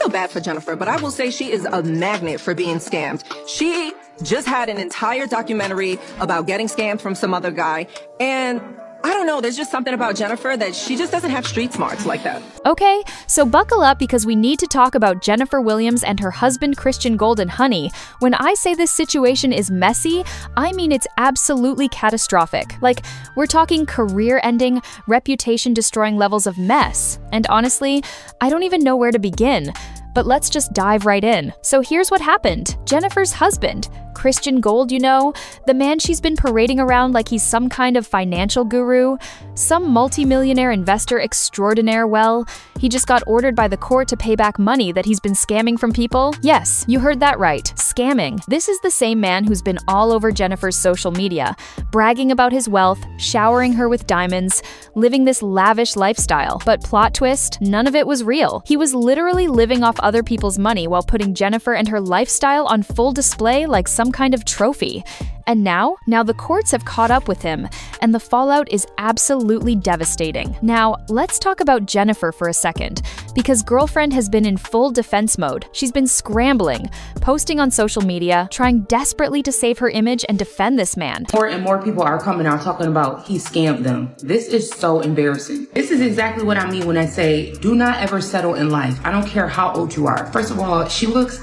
feel bad for Jennifer, but I will say she is a magnet for being scammed. She just had an entire documentary about getting scammed from some other guy, and I don't know, there's just something about Jennifer that she just doesn't have street smarts like that. Okay, so buckle up because we need to talk about Jennifer Williams and her husband Christian Golden. Honey, when I say this situation is messy, I mean it's absolutely catastrophic. Like, we're talking career-ending, reputation-destroying levels of mess. And honestly, I don't even know where to begin. But let's just dive right in. So here's what happened. Jennifer's husband, Christian Gold, the man she's been parading around like he's some kind of financial guru, some multimillionaire investor extraordinaire. Well, he just got ordered by the court to pay back money that he's been scamming from people. Yes, you heard that right, scamming. This is the same man who's been all over Jennifer's social media, bragging about his wealth, showering her with diamonds, living this lavish lifestyle. But plot twist, none of it was real. He was literally living off other people's money while putting Jennifer and her lifestyle on full display like some kind of trophy. And now the courts have caught up with him, and the fallout is absolutely devastating. Now, let's talk about Jennifer for a second, because girlfriend has been in full defense mode. She's been scrambling, posting on social media, trying desperately to save her image and defend this man. More and more people are coming out talking about he scammed them. This is so embarrassing. This is exactly what I mean when I say do not ever settle in life. I don't care how old you are. First of all, she looks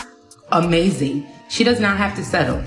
amazing. She does not have to settle.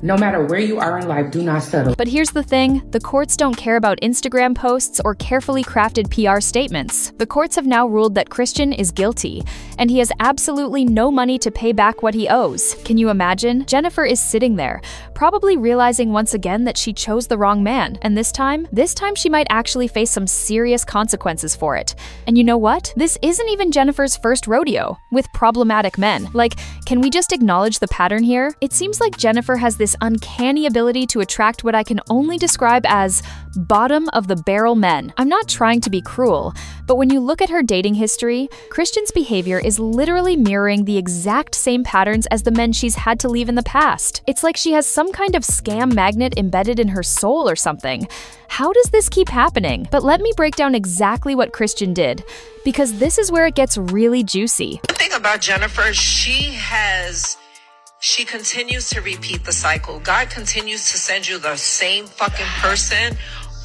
No matter where you are in life, do not settle. But here's the thing, the courts don't care about Instagram posts or carefully crafted PR statements. The courts have now ruled that Christian is guilty, and he has absolutely no money to pay back what he owes. Can you imagine? Jennifer is sitting there, probably realizing once again that she chose the wrong man, and this time she might actually face some serious consequences for it. And you know what? This isn't even Jennifer's first rodeo with problematic men. Like, can we just acknowledge the pattern here? It seems like Jennifer has this uncanny ability to attract what I can only describe as bottom-of-the-barrel men. I'm not trying to be cruel, but when you look at her dating history, Christian's behavior is literally mirroring the exact same patterns as the men she's had to leave in the past. It's like she has some kind of scam magnet embedded in her soul or something. How does this keep happening? But let me break down exactly what Christian did, because this is where it gets really juicy. The thing about Jennifer, she continues to repeat the cycle. God continues to send you the same fucking person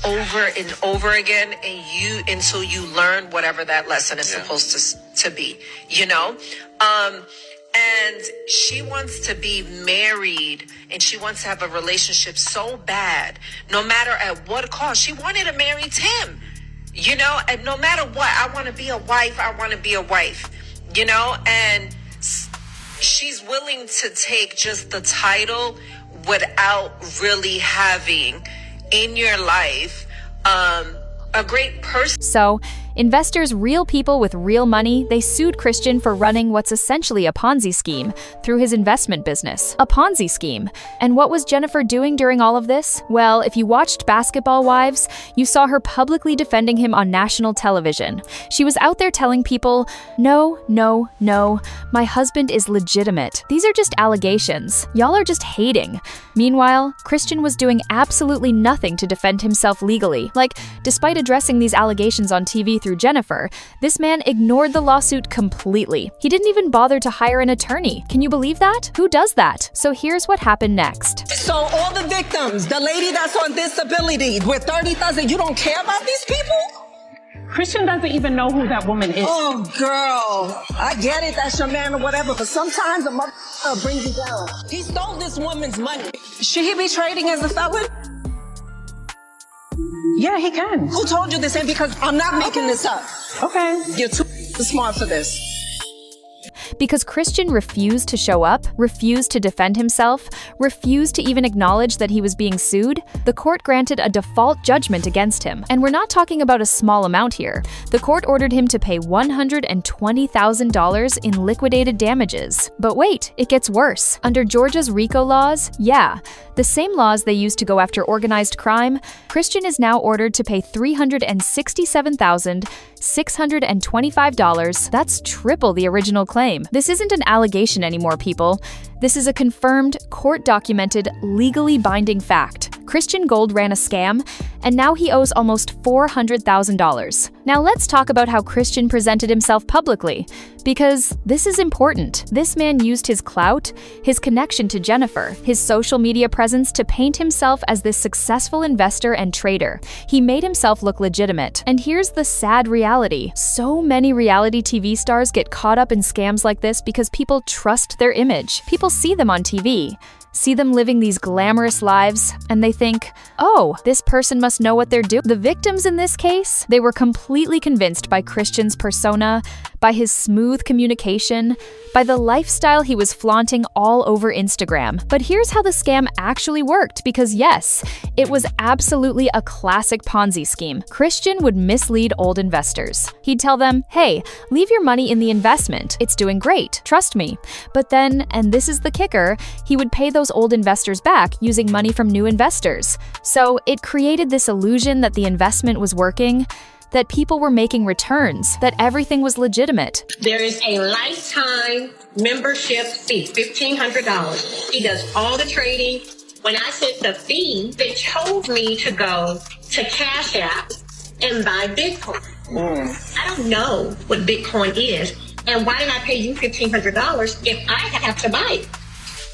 over and over again, and until you learn whatever that lesson is supposed to be, and she wants to be married, and she wants to have a relationship so bad, no matter at what cost. She wanted to marry Tim, and no matter what, I want to be a wife, and she's willing to take just the title without really having in your life a great person. So, investors, real people with real money, they sued Christian for running what's essentially a Ponzi scheme through his investment business. A Ponzi scheme. And what was Jennifer doing during all of this? Well, if you watched Basketball Wives, you saw her publicly defending him on national television. She was out there telling people, no, my husband is legitimate. These are just allegations. Y'all are just hating. Meanwhile, Christian was doing absolutely nothing to defend himself legally. Like, despite addressing these allegations on TV through Jennifer, this man ignored the lawsuit completely. He didn't even bother to hire an attorney. Can you believe that? Who does that? So here's what happened next. So all the victims, the lady that's on disability with 30,000, you don't care about these people? Christian doesn't even know who that woman is. Oh, girl, I get it, that's your man or whatever, but sometimes a mother brings you down. He stole this woman's money. Should he be trading as a felon? Yeah, he can. Who told you this? And because I'm not making this up. Okay. You're too smart for this. Because Christian refused to show up, refused to defend himself, refused to even acknowledge that he was being sued, the court granted a default judgment against him. And we're not talking about a small amount here. The court ordered him to pay $120,000 in liquidated damages. But wait, it gets worse. Under Georgia's RICO laws, the same laws they used to go after organized crime, Christian is now ordered to pay $367,625. That's triple the original claim. This isn't an allegation anymore, people. This is a confirmed, court-documented, legally binding fact. Christian Gold ran a scam, and now he owes almost $400,000. Now let's talk about how Christian presented himself publicly, because this is important. This man used his clout, his connection to Jennifer, his social media presence to paint himself as this successful investor and trader. He made himself look legitimate. And here's the sad reality. So many reality TV stars get caught up in scams like this because people trust their image. People see them on TV, see them living these glamorous lives, and they think, oh, this person must know what they're doing. The victims in this case, they were completely convinced by Christian's persona, by his smooth communication, by the lifestyle he was flaunting all over Instagram. But here's how the scam actually worked, because yes, it was absolutely a classic Ponzi scheme. Christian would mislead old investors. He'd tell them, hey, leave your money in the investment. It's doing great. Trust me. But then, and this is the kicker, he would pay those old investors back using money from new investors. So it created this illusion that the investment was working, that people were making returns, that everything was legitimate. There is a lifetime membership fee, $1,500. He does all the trading. When I sent the fee, they told me to go to Cash App and buy Bitcoin. I don't know what Bitcoin is, and why did I pay you $1,500 if I have to buy it?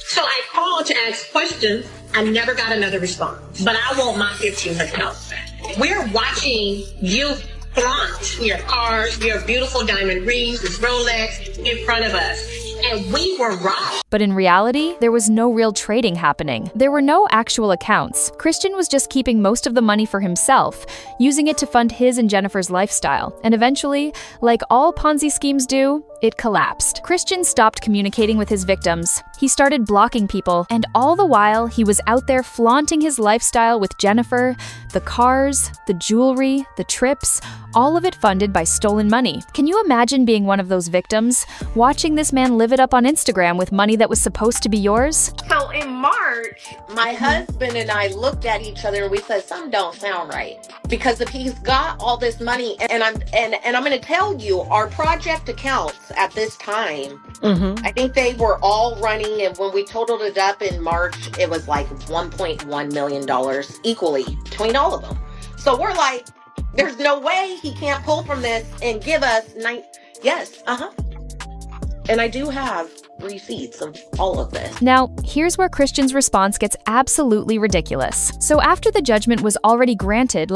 So I called to ask questions. I never got another response, but I want my $1,500 back. We're watching you flaunt your cars, your beautiful diamond rings, this Rolex in front of us, and we were robbed. But in reality, there was no real trading happening. There were no actual accounts. Christian was just keeping most of the money for himself, using it to fund his and Jennifer's lifestyle. And eventually, like all Ponzi schemes do, it collapsed. Christian stopped communicating with his victims. He started blocking people, and all the while, he was out there flaunting his lifestyle with Jennifer, the cars, the jewelry, the trips, all of it funded by stolen money. Can you imagine being one of those victims, watching this man live it up on Instagram with money that was supposed to be yours? So in March, my husband and I looked at each other and we said, something don't sound right. Because if he's got all this money, and I'm going to tell you, our project accounts at this time, I think they were all running, and when we totaled it up in March, it was like $1.1 million equally between all of them. So we're like, there's no way he can't pull from this and give us yes, and I do have receipts of all of this. Now, here's where Christian's response gets absolutely ridiculous. So after the judgment was already granted,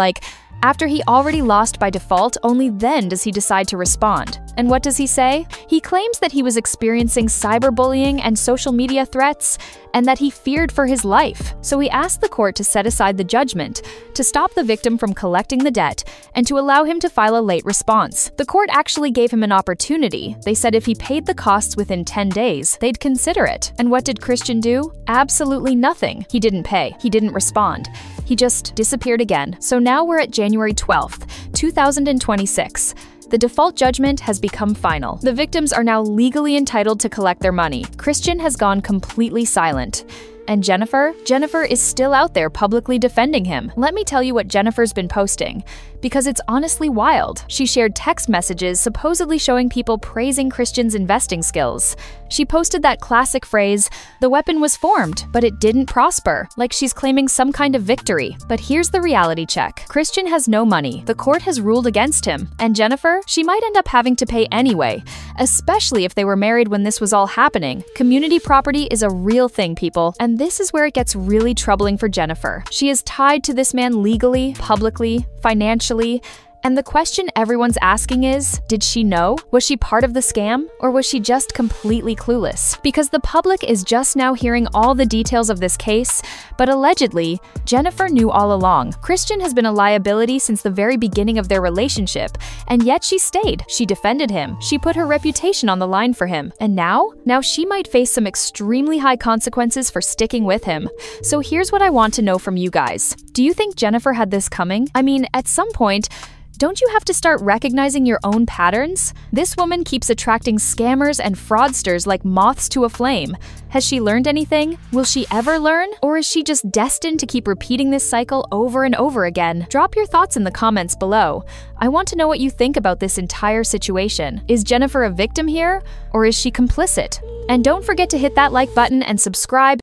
after he already lost by default, only then does he decide to respond. And what does he say? He claims that he was experiencing cyberbullying and social media threats, and that he feared for his life. So he asked the court to set aside the judgment, to stop the victim from collecting the debt, and to allow him to file a late response. The court actually gave him an opportunity. They said if he paid the costs within 10 days, they'd consider it. And what did Christian do? Absolutely nothing. He didn't pay. He didn't respond. He just disappeared again. So now we're at January 12th, 2026. The default judgment has become final. The victims are now legally entitled to collect their money. Christian has gone completely silent. And Jennifer is still out there publicly defending him. Let me tell you what Jennifer's been posting, because it's honestly wild. She shared text messages supposedly showing people praising Christian's investing skills. She posted that classic phrase, "The weapon was formed, but it didn't prosper," like she's claiming some kind of victory. But here's the reality check. Christian has no money. The court has ruled against him. And Jennifer, she might end up having to pay anyway, especially if they were married when this was all happening. Community property is a real thing, people, and this is where it gets really troubling for Jennifer. She is tied to this man legally, publicly, financially, and the question everyone's asking is, did she know? Was she part of the scam? Or was she just completely clueless? Because the public is just now hearing all the details of this case, but allegedly, Jennifer knew all along. Christian has been a liability since the very beginning of their relationship, and yet she stayed. She defended him. She put her reputation on the line for him. And now she might face some extremely high consequences for sticking with him. So here's what I want to know from you guys. Do you think Jennifer had this coming? I mean, at some point, don't you have to start recognizing your own patterns? This woman keeps attracting scammers and fraudsters like moths to a flame. Has she learned anything? Will she ever learn? Or is she just destined to keep repeating this cycle over and over again? Drop your thoughts in the comments below. I want to know what you think about this entire situation. Is Jennifer a victim here? Or is she complicit? And don't forget to hit that like button and subscribe